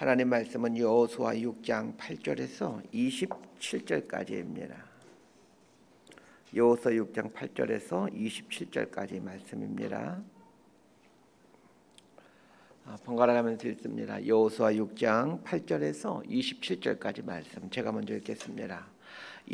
하나님 말씀은 여호수아 6장 8절에서 27절까지입니다. 여호수아 6장 8절에서 27절까지 말씀입니다. 번갈아 가면서 읽습니다. 여호수아 6장 8절에서 27절까지 말씀 제가 먼저 읽겠습니다.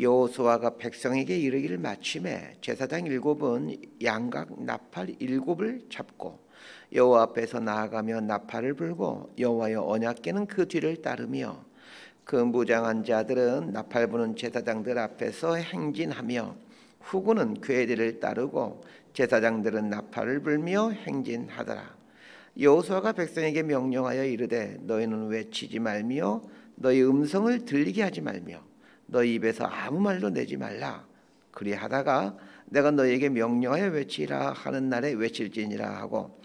여호수아가 백성에게 이르기를 마침에 제사장 7은 양각 나팔 7을 잡고 여호와 앞에서 나아가며 나팔을 불고 여호와의 언약궤는 그 뒤를 따르며 그 무장한 자들은 나팔 부는 제사장들 앞에서 행진하며 후군은 궤들을 따르고 제사장들은 나팔을 불며 행진하더라. 여호수아가 백성에게 명령하여 이르되 너희는 외치지 말며 너희 음성을 들리게 하지 말며 너희 입에서 아무 말도 내지 말라. 그리하다가 내가 너희에게 명령하여 외치라 하는 날에 외칠지니라 하고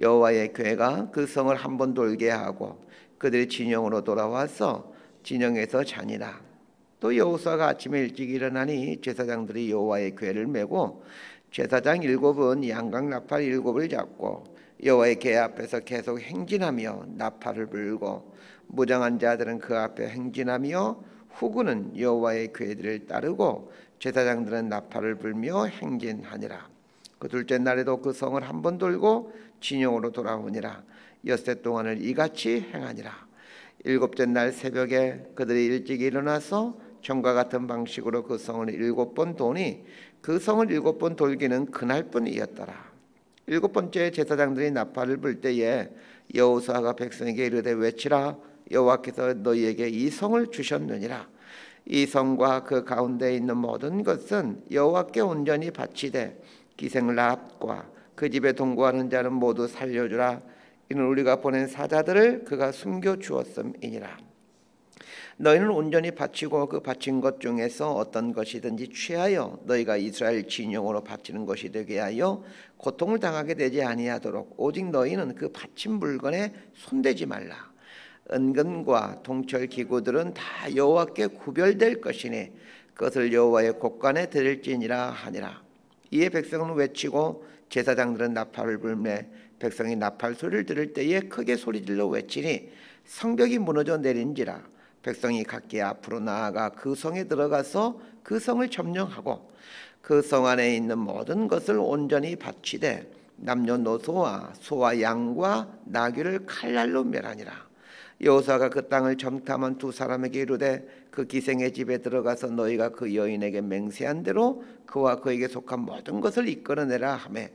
여호와의 궤가 그 성을 한 번 돌게 하고 그들이 진영으로 돌아와서 진영에서 자니라. 또 여호수아가 아침에 일찍 일어나니 제사장들이 여호와의 궤를 메고 제사장 7은 양각 나팔 7을 잡고 여호와의 궤 앞에서 계속 행진하며 나팔을 불고 무장한 자들은 그 앞에 행진하며 후군은 여호와의 궤들을 따르고 제사장들은 나팔을 불며 행진하니라. 그 둘째 날에도 그 성을 한 번 돌고 진영으로 돌아오니라. 엿새 동안을 이같이 행하니라. 일곱째 날 새벽에 그들이 일찍 일어나서 전과 같은 방식으로 그 성을 7번 도니 그 성을 7번 돌기는 그날뿐이었더라. 7번째 제사장들이 나팔을 불 때에 여호수아가 백성에게 이르되 외치라. 여호와께서 너희에게 이 성을 주셨느니라. 이 성과 그 가운데 있는 모든 것은 여호와께 온전히 바치되 기생 랍과 그 집에 동거하는 자는 모두 살려주라. 이는 우리가 보낸 사자들을 그가 숨겨 주었음이니라. 너희는 온전히 바치고 그 바친 것 중에서 어떤 것이든지 취하여 너희가 이스라엘 진영으로 바치는 것이 되게 하여 고통을 당하게 되지 아니하도록 오직 너희는 그 바친 물건에 손대지 말라. 은금과 동철 기구들은 다 여호와께 구별될 것이니 그것을 여호와의 곳간에 드릴지니라 하니라. 이에 백성은 외치고 제사장들은 나팔을 불매 백성이 나팔 소리를 들을 때에 크게 소리질러 외치니 성벽이 무너져 내린지라. 백성이 각기 앞으로 나아가 그 성에 들어가서 그 성을 점령하고 그 성 안에 있는 모든 것을 온전히 바치되 남녀노소와 소와 양과 나귀를 칼날로 멸하니라. 여호수아가 그 땅을 정탐한 두 사람에게 이르되 그 기생의 집에 들어가서 너희가 그 여인에게 맹세한 대로 그와 그에게 속한 모든 것을 이끌어내라 하매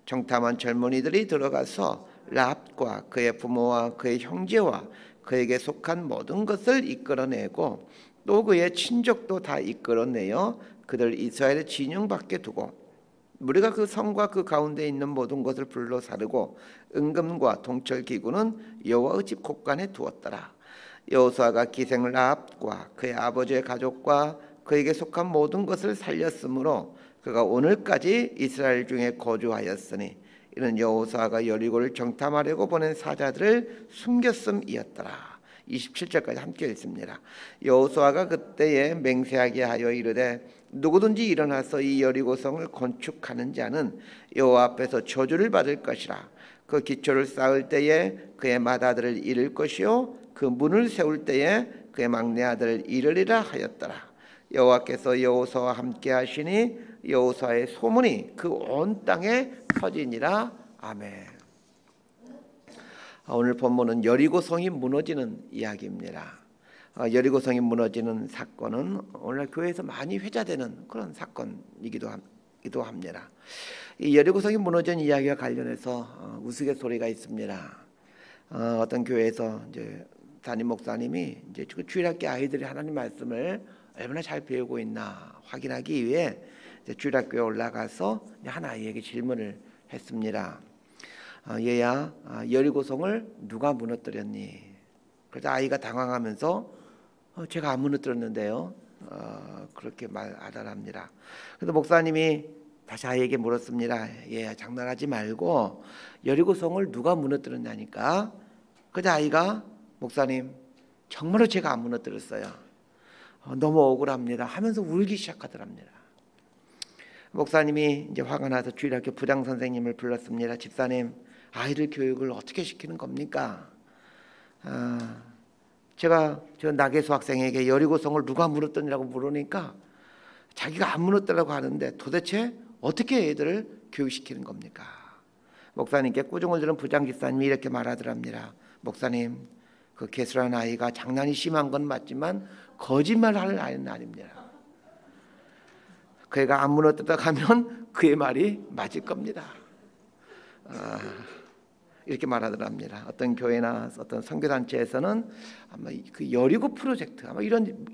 정탐한 젊은이들이 들어가서 랍과 그의 부모와 그의 형제와 그에게 속한 모든 것을 이끌어내고 또 그의 친족도 다 이끌어내어 그들 이스라엘의 진영 밖에 두고 우리가 그 성과 그 가운데 있는 모든 것을 불로 사르고 은금과 동철 기구는 여호와의 집 곳간에 두었더라. 여호수아가 기생 랍과 그의 아버지의 가족과 그에게 속한 모든 것을 살렸으므로 그가 오늘까지 이스라엘 중에 거주하였으니 이는 여호수아가 여리고를 정탐하려고 보낸 사자들을 숨겼음이었더라. 27절까지 함께 읽습니다. 여호수아가 그때에 맹세하게 하여 이르되 누구든지 일어나서 이 여리고성을 건축하는 자는 여호와 앞에서 저주를 받을 것이라. 그 기초를 쌓을 때에 그의 맏아들을 잃을 것이요 그 문을 세울 때에 그의 막내 아들을 잃으리라 하였더라. 여호와께서 여호수아와 함께 하시니 여호수아의 소문이 그 온 땅에 퍼지니라. 아멘. 오늘 본문은 여리고성이 무너지는 이야기입니다. 여리고성이 무너지는 사건은 오늘날 교회에서 많이 회자되는 그런 사건이기도 합니다. 이 여리고성이 무너진 이야기와 관련해서 우스갯소리가 있습니다. 어떤 교회에서 이제 담임 목사님이 이제 주일학교 아이들이 하나님 말씀을 얼마나 잘 배우고 있나 확인하기 위해 주일학교에 올라가서 한 아이에게 질문을 했습니다. 얘야, 여리고성을 누가 무너뜨렸니? 그래서 아이가 당황하면서 제가 안 무너뜨렸는데요. 그렇게 말하랍니다. 그래서 목사님이 다시 아이에게 물었습니다. 얘야, 장난하지 말고 여리고성을 누가 무너뜨렸냐니까. 그래서 아이가 목사님, 정말로 제가 안 무너뜨렸어요. 너무 억울합니다 하면서 울기 시작하더랍니다. 목사님이 이제 화가 나서 주일학교 부장 선생님을 불렀습니다. 집사님, 아이들 교육을 어떻게 시키는 겁니까? 제가 저 나계수 학생에게 여리고성을 누가 무너뜨리라고 물으니까 자기가 안 무너뜨리라고 하는데 도대체 어떻게 애들을 교육시키는 겁니까? 목사님께 꾸중을 들은 부장집사님이 이렇게 말하더랍니다. 목사님, 그 개수라는 아이가 장난이 심한 건 맞지만 거짓말하는 아이는 아닙니다. 그 애가 안 무너뜨리다 가면 그의 말이 맞을 겁니다. 이렇게 말하더랍니다. 어떤 교회나 어떤 선교단체에서는 아마 그 여리고 프로젝트, 아마 이런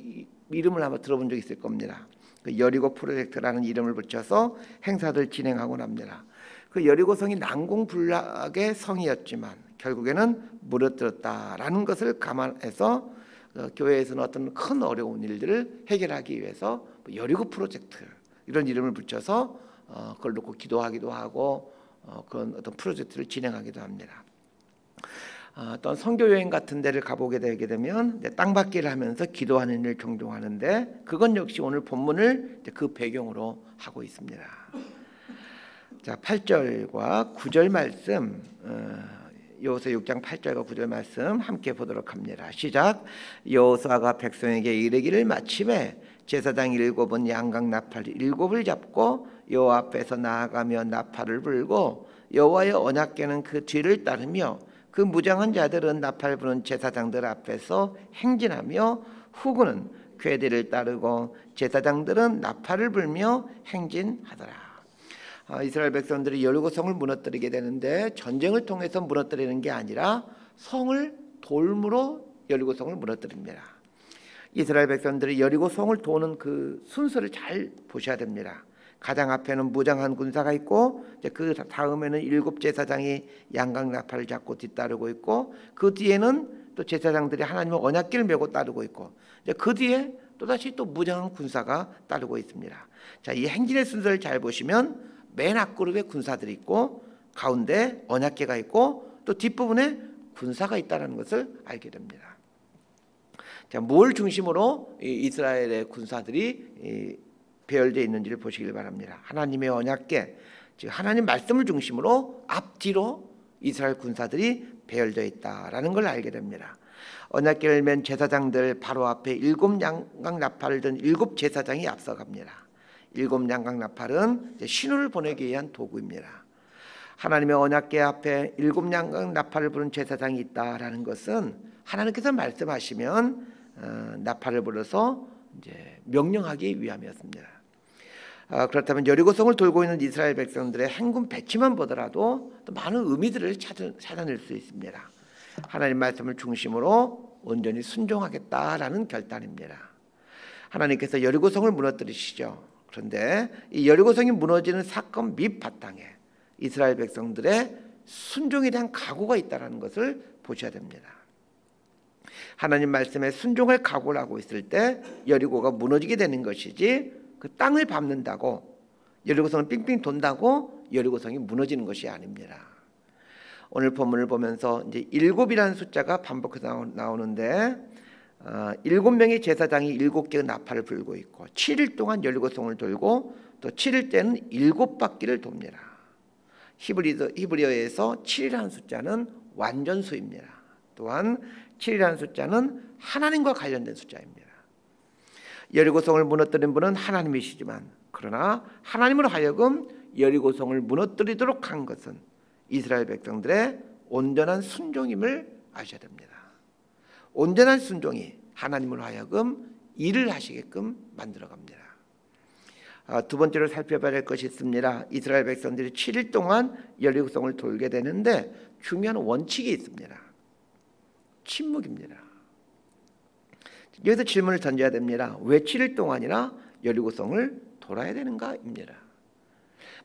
이름을 아마 들어본 적 있을 겁니다. 그 여리고 프로젝트라는 이름을 붙여서 행사들 진행하곤 합니다. 그 여리고성이 난공불락의 성이었지만 결국에는 무너뜨렸다라는 것을 감안해서 교회에서는 어떤 큰 어려운 일들을 해결하기 위해서 여리고 프로젝트 이런 이름을 붙여서 그걸 놓고 기도하기도 하고 그런 어떤 프로젝트를 진행하기도 합니다. 어떤 선교 여행 같은 데를 가보게 되게 되면 땅받기를 하면서 기도하는 일을 종종 하는데 그건 역시 오늘 본문을 그 배경으로 하고 있습니다. 자, 8절과 9절 말씀, 여호수아 6장 8절과 9절 말씀 함께 보도록 합니다. 시작. 여호수아가 백성에게 이르기를 마침에 제사장 7은 양각 나팔 7을 잡고 여호와 앞에서 나아가며 나팔을 불고 여호와의 언약궤는 그 뒤를 따르며 그 무장한 자들은 나팔 부는 제사장들 앞에서 행진하며 후군은 궤대를 따르고 제사장들은 나팔을 불며 행진하더라. 이스라엘 백성들이 여리고성을 무너뜨리게 되는데 전쟁을 통해서 무너뜨리는 게 아니라 성을 돌므로 여리고성을 무너뜨립니다. 이스라엘 백성들이 여리고성을 도는 그 순서를 잘 보셔야 됩니다. 가장 앞에는 무장한 군사가 있고 그 다음에는 7 제사장이 양각 나팔을 잡고 뒤따르고 있고 그 뒤에는 또 제사장들이 하나님의 언약궤를 메고 따르고 있고 그 뒤에 또다시 또 무장한 군사가 따르고 있습니다. 자, 이 행진의 순서를 잘 보시면 맨 앞그룹에 군사들이 있고 가운데 언약궤가 있고 또 뒷부분에 군사가 있다는 것을 알게 됩니다. 자, 뭘 중심으로 이스라엘의 군사들이 배열되어 있는지를 보시길 바랍니다. 하나님의 언약궤, 즉 하나님 말씀을 중심으로 앞뒤로 이스라엘 군사들이 배열되어 있다라는 걸 알게 됩니다. 언약궤를 맨 제사장들 바로 앞에 7 양각 나팔을 든 7 제사장이 앞서갑니다. 7 양각 나팔은 신호를 보내기 위한 도구입니다. 하나님의 언약궤 앞에 7 양각 나팔을 부는 제사장이 있다라는 것은 하나님께서 말씀하시면 나팔을 불어서 이제 명령하기 위함이었습니다. 그렇다면 여리고성을 돌고 있는 이스라엘 백성들의 행군 배치만 보더라도 또 많은 의미들을 찾아낼 수 있습니다. 하나님 말씀을 중심으로 온전히 순종하겠다라는 결단입니다. 하나님께서 여리고성을 무너뜨리시죠. 그런데 이 여리고성이 무너지는 사건 밑바탕에 이스라엘 백성들의 순종에 대한 각오가 있다는 것을 보셔야 됩니다. 하나님 말씀에 순종할 각오를 하고 있을 때 여리고가 무너지게 되는 것이지 그 땅을 밟는다고 여리고성을 삥삥 돈다고 여리고성이 무너지는 것이 아닙니다. 오늘 본문을 보면서 이제 7이라는 숫자가 반복해서 나오는데 7명의 제사장이 7개의 나팔을 불고 있고 7일 동안 여리고성을 돌고 또 7일 때는 7바퀴를 돕니다. 히브리어에서 7이라는 숫자는 완전수입니다. 또한 7이라는 숫자는 하나님과 관련된 숫자입니다. 여리고성을 무너뜨린 분은 하나님이시지만 그러나 하나님으로 하여금 여리고성을 무너뜨리도록 한 것은 이스라엘 백성들의 온전한 순종임을 아셔야 됩니다. 온전한 순종이 하나님으로 하여금 일을 하시게끔 만들어갑니다. 두 번째로 살펴봐야 할 것이 있습니다. 이스라엘 백성들이 7일 동안 여리고성을 돌게 되는데 중요한 원칙이 있습니다. 침묵입니다. 여기서 질문을 던져야 됩니다. 왜 7일 동안이나 여리고성을 돌아야 되는가입니다.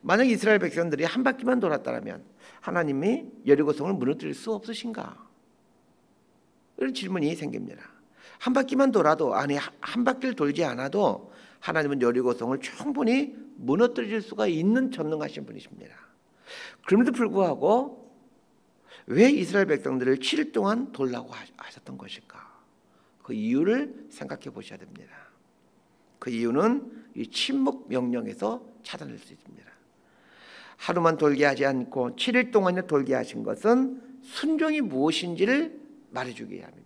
만약 이스라엘 백성들이 한 바퀴만 돌았다면 하나님이 여리고성을 무너뜨릴 수 없으신가? 이런 질문이 생깁니다. 한 바퀴만 돌아도 아니 한 바퀴를 돌지 않아도 하나님은 여리고성을 충분히 무너뜨릴 수가 있는 전능하신 분이십니다. 그럼에도 불구하고 왜 이스라엘 백성들을 7일 동안 돌라고 하셨던 것일까? 그 이유를 생각해 보셔야 됩니다. 그 이유는 이 침묵 명령에서 찾아낼 수 있습니다. 하루만 돌게 하지 않고 7일 동안에 돌게 하신 것은 순종이 무엇인지를 말해주기 위함입니다.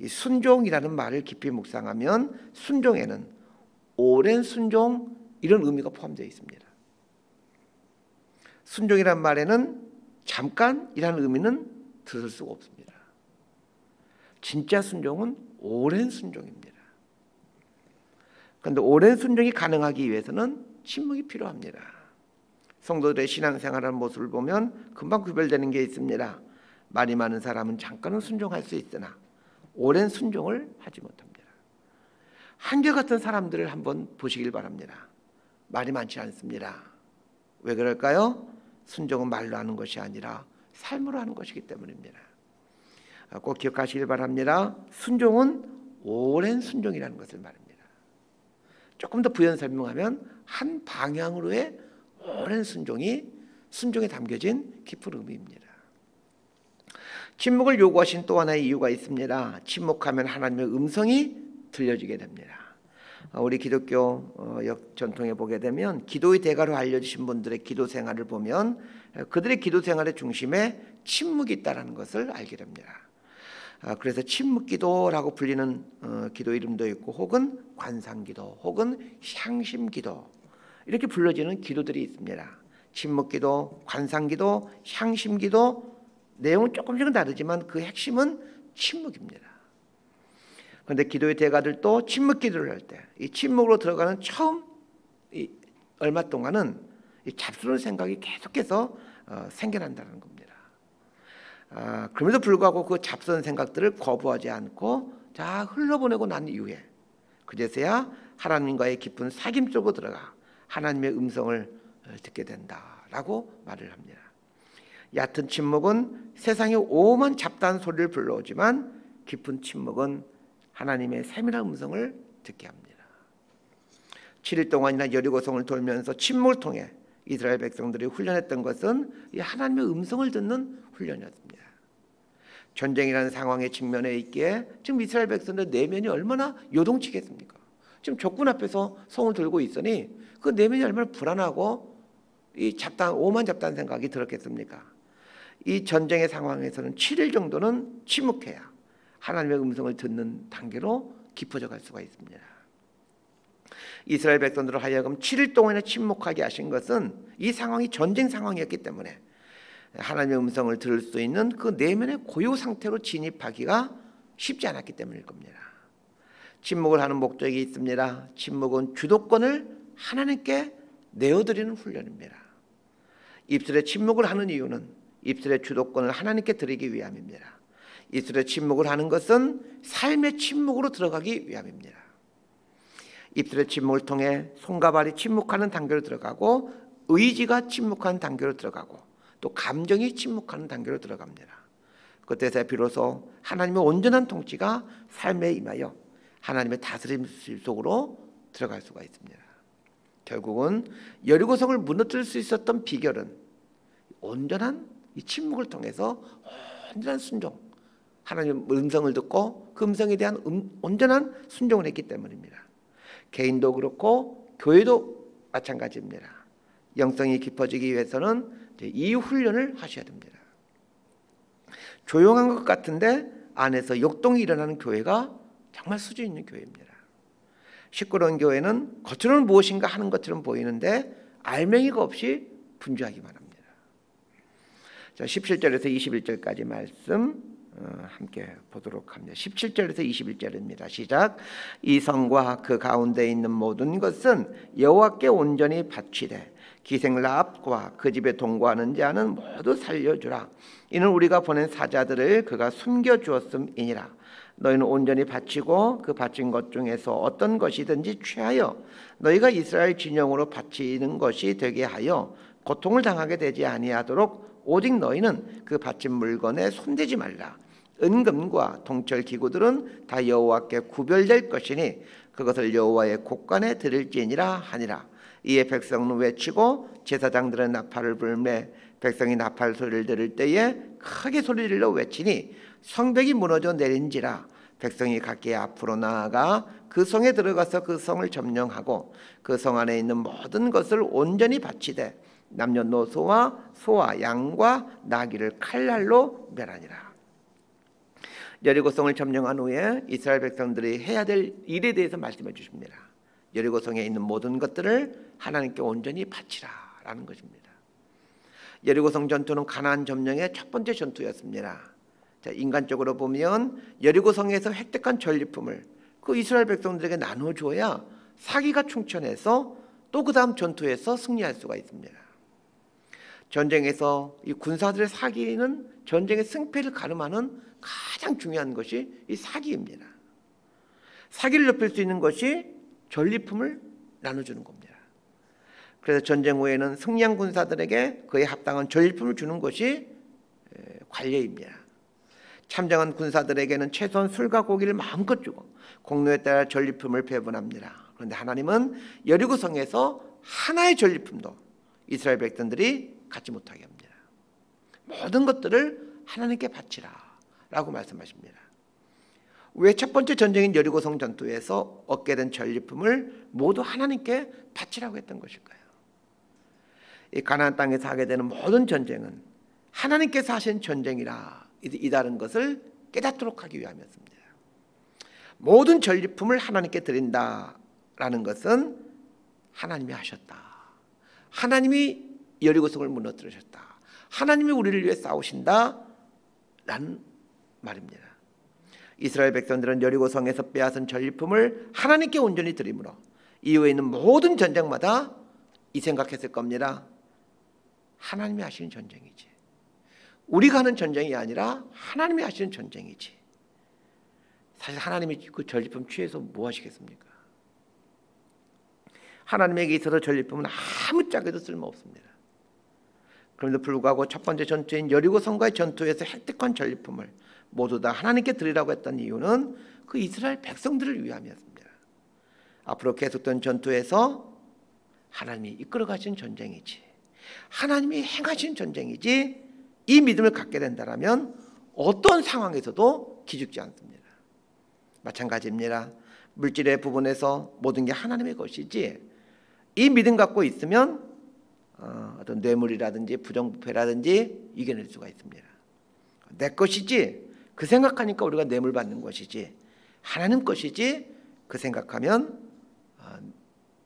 이 순종이라는 말을 깊이 묵상하면 순종에는 오랜 순종 이런 의미가 포함되어 있습니다. 순종이란 말에는 잠깐이라는 의미는 들을 수가 없습니다. 진짜 순종은 오랜 순종입니다. 그런데 오랜 순종이 가능하기 위해서는 침묵이 필요합니다. 성도들의 신앙생활하는 모습을 보면 금방 구별되는 게 있습니다. 말이 많은 사람은 잠깐은 순종할 수 있으나 오랜 순종을 하지 못합니다. 한결같은 사람들을 한번 보시길 바랍니다. 말이 많지 않습니다. 왜 그럴까요? 순종은 말로 하는 것이 아니라 삶으로 하는 것이기 때문입니다. 꼭 기억하시길 바랍니다. 순종은 오랜 순종이라는 것을 말합니다. 조금 더 부연 설명하면 한 방향으로의 오랜 순종이 순종에 담겨진 깊은 의미입니다. 침묵을 요구하신 또 하나의 이유가 있습니다. 침묵하면 하나님의 음성이 들려지게 됩니다. 우리 기독교 전통에 보게 되면 기도의 대가로 알려주신 분들의 기도 생활을 보면 그들의 기도 생활의 중심에 침묵이 있다는 것을 알게 됩니다. 그래서 침묵기도라고 불리는 기도 이름도 있고 혹은 관상기도 혹은 향심기도 이렇게 불려지는 기도들이 있습니다. 침묵기도, 관상기도, 향심기도 내용은 조금씩은 다르지만 그 핵심은 침묵입니다. 그런데 기도의 대가들도 침묵기도를 할 때 이 침묵으로 들어가는 처음 얼마 동안은 이 잡스러운 생각이 계속해서 생겨난다는 겁니다. 그럼에도 불구하고 그 잡스러운 생각들을 거부하지 않고 자 흘러보내고 난 이후에 그제서야 하나님과의 깊은 사귐 속으로 들어가 하나님의 음성을 듣게 된다라고 말을 합니다. 얕은 침묵은 세상의 오만 잡다한 소리를 불러오지만 깊은 침묵은 하나님의 세밀한 음성을 듣게 합니다. 7일 동안이나 여리고성을 돌면서 침묵을 통해 이스라엘 백성들이 훈련했던 것은 이 하나님의 음성을 듣는 훈련이었습니다. 전쟁이라는 상황에 직면해 있기에 지금 이스라엘 백성들 내면이 얼마나 요동치겠습니까? 지금 적군 앞에서 성을 들고 있으니 그 내면이 얼마나 불안하고 이 오만 잡다한 생각이 들었겠습니까? 이 전쟁의 상황에서는 7일 정도는 침묵해야 하나님의 음성을 듣는 단계로 깊어져 갈 수가 있습니다. 이스라엘 백성들을 하여금 7일 동안에 침묵하게 하신 것은 이 상황이 전쟁 상황이었기 때문에 하나님의 음성을 들을 수 있는 그 내면의 고요 상태로 진입하기가 쉽지 않았기 때문일 겁니다. 침묵을 하는 목적이 있습니다. 침묵은 주도권을 하나님께 내어드리는 훈련입니다. 입술에 침묵을 하는 이유는 입술의 주도권을 하나님께 드리기 위함입니다. 입술에 침묵을 하는 것은 삶의 침묵으로 들어가기 위함입니다. 입술의 침묵을 통해 손과 발이 침묵하는 단계로 들어가고 의지가 침묵하는 단계로 들어가고 또 감정이 침묵하는 단계로 들어갑니다. 그때서 비로소 하나님의 온전한 통치가 삶에 임하여 하나님의 다스림 속으로 들어갈 수가 있습니다. 결국은 여리고성을 무너뜨릴 수 있었던 비결은 온전한 이 침묵을 통해서 온전한 순종, 하나님의 음성을 듣고 그 음성에 대한 온전한 순종을 했기 때문입니다. 개인도 그렇고 교회도 마찬가지입니다. 영성이 깊어지기 위해서는 이 훈련을 하셔야 됩니다. 조용한 것 같은데 안에서 역동이 일어나는 교회가 정말 수준 있는 교회입니다. 시끄러운 교회는 겉으로는 무엇인가 하는 것처럼 보이는데 알맹이가 없이 분주하기만 합니다. 자, 17절에서 21절까지 말씀 함께 보도록 합니다. 17절에서 21절입니다. 시작. 이 성과 그 가운데 있는 모든 것은 여호와께 온전히 바치되 기생랍과 그 집에 동거하는 자는 모두 살려주라. 이는 우리가 보낸 사자들을 그가 숨겨주었음이니라. 너희는 온전히 바치고 그 바친 것 중에서 어떤 것이든지 취하여 너희가 이스라엘 진영으로 바치는 것이 되게 하여 고통을 당하게 되지 아니하도록 오직 너희는 그 바친 물건에 손대지 말라. 은금과 동철 기구들은 다 여호와께 구별될 것이니 그것을 여호와의 곳간에 드릴지니라 하니라. 이에 백성은 외치고 제사장들은 나팔을 불매 백성이 나팔 소리를 들을 때에 크게 소리질러 외치니 성벽이 무너져 내린지라. 백성이 각기 앞으로 나아가 그 성에 들어가서 그 성을 점령하고 그 성 안에 있는 모든 것을 온전히 바치되 남녀노소와 소와 양과 나귀를 칼날로 멸하니라. 여리고성을 점령한 후에 이스라엘 백성들이 해야 될 일에 대해서 말씀해 주십니다. 여리고성에 있는 모든 것들을 하나님께 온전히 바치라라는 것입니다. 여리고성 전투는 가나안 점령의 첫 번째 전투였습니다. 자, 인간적으로 보면 여리고성에서 획득한 전리품을 그 이스라엘 백성들에게 나누어 주어야 사기가 충천해서 또 그 다음 전투에서 승리할 수가 있습니다. 전쟁에서 이 군사들의 사기는 전쟁의 승패를 가름하는 가장 중요한 것이 이 사기입니다. 사기를 높일 수 있는 것이 전리품을 나눠주는 겁니다. 그래서 전쟁 후에는 승리한 군사들에게 그에 합당한 전리품을 주는 것이 관례입니다. 참정한 군사들에게는 최소한 술과 고기를 마음껏 주고 공로에 따라 전리품을 배분합니다. 그런데 하나님은 여리고성에서 하나의 전리품도 이스라엘 백성들이 갖지 못하게 합니다. 모든 것들을 하나님께 바치라 라고 말씀하십니다. 왜 첫 번째 전쟁인 여리고성 전투에서 얻게 된 전리품을 모두 하나님께 바치라고 했던 것일까요? 이 가나안 땅에서 하게 되는 모든 전쟁은 하나님께서 하신 전쟁이라 이다른 것을 깨닫도록 하기 위함이었습니다. 모든 전리품을 하나님께 드린다라는 것은 하나님이 하셨다. 하나님이 여리고성을 무너뜨리셨다. 하나님이 우리를 위해 싸우신다라는 말입니다. 이스라엘 백성들은 여리고성에서 빼앗은 전리품을 하나님께 온전히 드림으로 이후에 있는 모든 전쟁마다 이 생각했을 겁니다. 하나님이 하시는 전쟁이지. 우리가 하는 전쟁이 아니라 하나님이 하시는 전쟁이지. 사실 하나님이 그 전리품 취해서 뭐 하시겠습니까? 하나님에게 있어서 전리품은 아무짝에도 쓸모없습니다. 그럼에도 불구하고 첫 번째 전투인 여리고성과의 전투에서 획득한 전리품을 모두 다 하나님께 드리라고 했던 이유는 그 이스라엘 백성들을 위함이었습니다. 앞으로 계속된 전투에서 하나님이 이끌어 가신 전쟁이지, 하나님이 행하신 전쟁이지, 이 믿음을 갖게 된다면 어떤 상황에서도 기죽지 않습니다. 마찬가지입니다. 물질의 부분에서 모든 게 하나님의 것이지, 이 믿음 갖고 있으면 어떤 뇌물이라든지 부정부패라든지 이겨낼 수가 있습니다. 내 것이지 그 생각하니까 우리가 뇌물 받는 것이지, 하나님 것이지 그 생각하면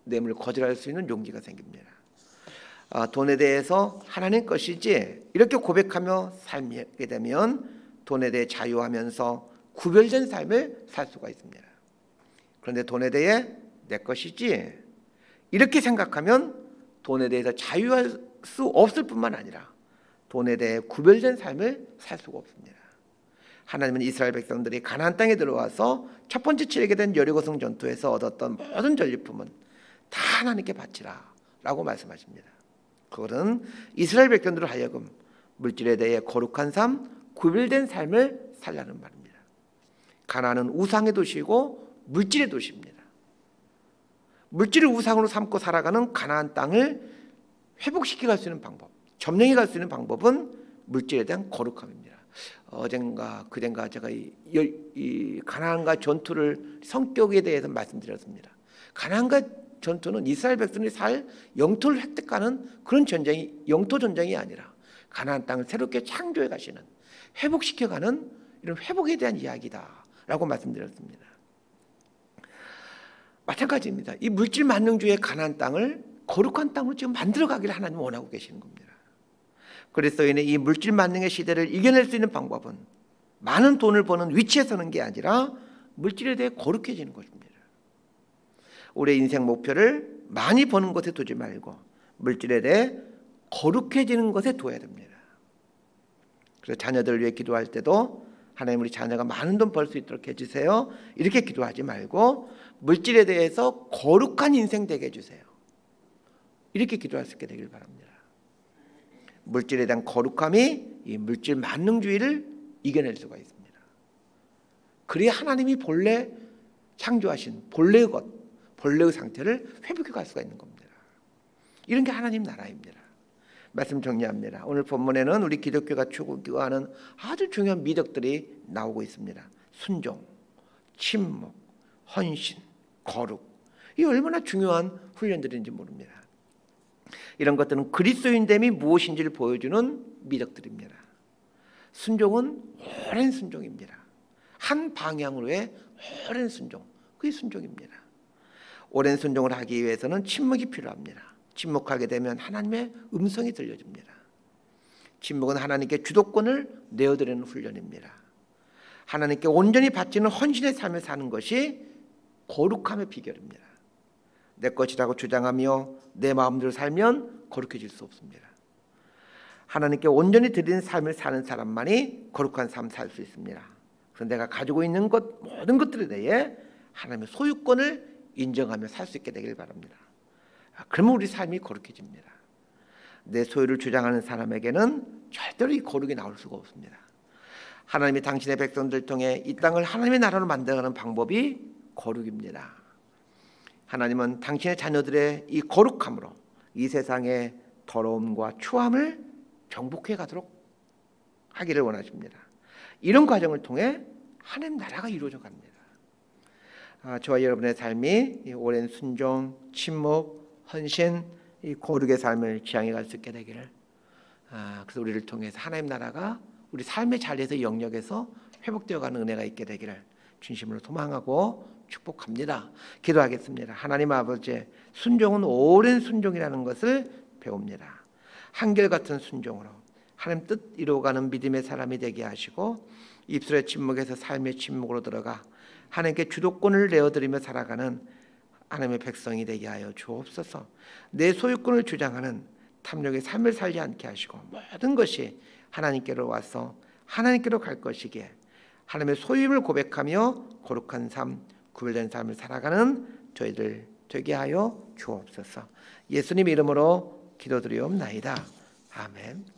뇌물을 거절할 수 있는 용기가 생깁니다. 돈에 대해서 하나님 것이지 이렇게 고백하며 살게 되면 돈에 대해 자유하면서 구별된 삶을 살 수가 있습니다. 그런데 돈에 대해 내 것이지 이렇게 생각하면 돈에 대해서 자유할 수 없을 뿐만 아니라 돈에 대해 구별된 삶을 살 수가 없습니다. 하나님은 이스라엘 백성들이 가나안 땅에 들어와서 첫 번째 치르게 된 여리고성 전투에서 얻었던 모든 전리품은 다 하나님께 바치라 라고 말씀하십니다. 그것은 이스라엘 백성들을 하여금 물질에 대해 거룩한 삶, 구별된 삶을 살라는 말입니다. 가나안은 우상의 도시이고 물질의 도시입니다. 물질을 우상으로 삼고 살아가는 가나안 땅을 회복시켜 갈 수 있는 방법, 점령해 갈 수 있는 방법은 물질에 대한 거룩함입니다. 어젠가 그젠가 제가 이 가나안과 전투를 성격에 대해서 말씀드렸습니다. 가나안과 전투는 이스라엘 백성이 살 영토를 획득하는 그런 전쟁이, 영토 전쟁이 아니라 가나안 땅을 새롭게 창조해 가시는, 회복시켜 가는 이런 회복에 대한 이야기다라고 말씀드렸습니다. 마찬가지입니다. 이 물질 만능주의 가나안 땅을 거룩한 땅으로 지금 만들어 가기를 하나님 원하고 계시는 겁니다. 그리스도인의 이 물질 만능의 시대를 이겨낼 수 있는 방법은 많은 돈을 버는 위치에 서는 게 아니라 물질에 대해 거룩해지는 것입니다. 우리의 인생 목표를 많이 버는 것에 두지 말고 물질에 대해 거룩해지는 것에 둬야 됩니다. 그래서 자녀들을 위해 기도할 때도 하나님 우리 자녀가 많은 돈 벌 수 있도록 해주세요, 이렇게 기도하지 말고 물질에 대해서 거룩한 인생 되게 해주세요, 이렇게 기도할 수 있게 되길 바랍니다. 물질에 대한 거룩함이 이 물질 만능주의를 이겨낼 수가 있습니다. 그래야 하나님이 본래 창조하신 본래의 것, 본래의 상태를 회복해 갈 수가 있는 겁니다. 이런 게 하나님 나라입니다. 말씀 정리합니다. 오늘 본문에는 우리 기독교가 추구하는 아주 중요한 미덕들이 나오고 있습니다. 순종, 침묵, 헌신, 거룩. 이 얼마나 중요한 훈련들인지 모릅니다. 이런 것들은 그리스도인됨이 무엇인지를 보여주는 미덕들입니다. 순종은 오랜 순종입니다. 한 방향으로의 오랜 순종, 그게 순종입니다. 오랜 순종을 하기 위해서는 침묵이 필요합니다. 침묵하게 되면 하나님의 음성이 들려집니다. 침묵은 하나님께 주도권을 내어드리는 훈련입니다. 하나님께 온전히 바치는 헌신의 삶을 사는 것이 거룩함의 비결입니다. 내 것이라고 주장하며 내 마음대로 살면 거룩해질 수 없습니다. 하나님께 온전히 드리는 삶을 사는 사람만이 거룩한 삶을 살 수 있습니다. 그래서 내가 가지고 있는 것 모든 것들에 대해 하나님의 소유권을 인정하며 살 수 있게 되길 바랍니다. 그러면 우리 삶이 거룩해집니다. 내 소유를 주장하는 사람에게는 절대로 이 거룩이 나올 수가 없습니다. 하나님이 당신의 백성들을 통해 이 땅을 하나님의 나라로 만들어가는 방법이 거룩입니다. 하나님은 당신의 자녀들의 이 거룩함으로 이 세상의 더러움과 추함을 정복해 가도록 하기를 원하십니다. 이런 과정을 통해 하나님 나라가 이루어져 갑니다. 저와 여러분의 삶이 이 오랜 순종, 침묵, 헌신, 이 거룩의 삶을 지향해 갈 수 있게 되기를, 그래서 우리를 통해서 하나님 나라가 우리 삶의 자리에서 영역에서 회복되어가는 은혜가 있게 되기를 진심으로 소망하고 축복합니다. 기도하겠습니다. 하나님 아버지, 순종은 오랜 순종이라는 것을 배웁니다. 한결같은 순종으로 하나님 뜻 이루어가는 믿음의 사람이 되게 하시고, 입술의 침묵에서 삶의 침묵으로 들어가 하나님께 주도권을 내어드리며 살아가는 하나님의 백성이 되게 하여 주옵소서. 내 소유권을 주장하는 탐욕의 삶을 살지 않게 하시고, 모든 것이 하나님께로 와서 하나님께로 갈 것이기에 하나님의 소유임을 고백하며 거룩한 삶, 구별된 삶을 살아가는 저희들 되게 하여 주옵소서. 예수님 이름으로 기도드리옵나이다. 아멘.